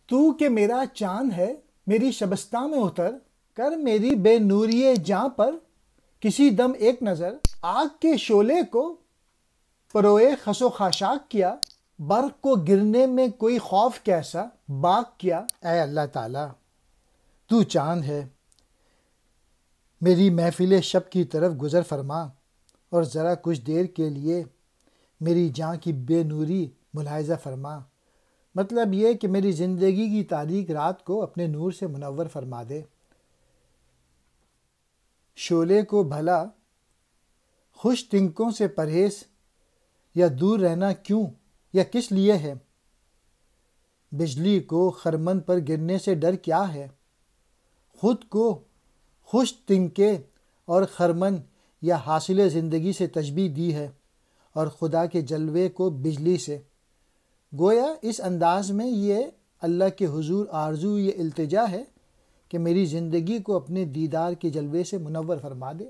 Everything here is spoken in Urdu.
تو کہ میرا چاند ہے میری شبستہ میں اتر کر میری بے نوری جاں پر کسی دم ایک نظر آگ کے شعلے کو پروئے خس و خاشاک کیا برق کو گرنے میں کوئی خوف کیسا باک کیا۔ اے اللہ تعالیٰ تو چاند ہے میری محفل شب کی طرف گزر فرما اور ذرا کچھ دیر کے لیے میری جاں کی بے نوری ملاحظہ فرما۔ مطلب یہ کہ میری زندگی کی تاریک رات کو اپنے نور سے منور فرما دے۔ شعلے کو بھلا خوش تنکوں سے پرہیز یا دور رہنا کیوں یا کس لیے ہے؟ بجلی کو خرمن پر گرنے سے ڈر کیا ہے؟ خود کو خوش تنکے اور خرمن یا حاصل زندگی سے تشبیہ دی ہے اور خدا کے جلوے کو بجلی سے۔ گویا اس انداز میں یہ اللہ کے حضور آرزو یہ التجا ہے کہ میری زندگی کو اپنے دیدار کے جلوے سے منور فرما دے۔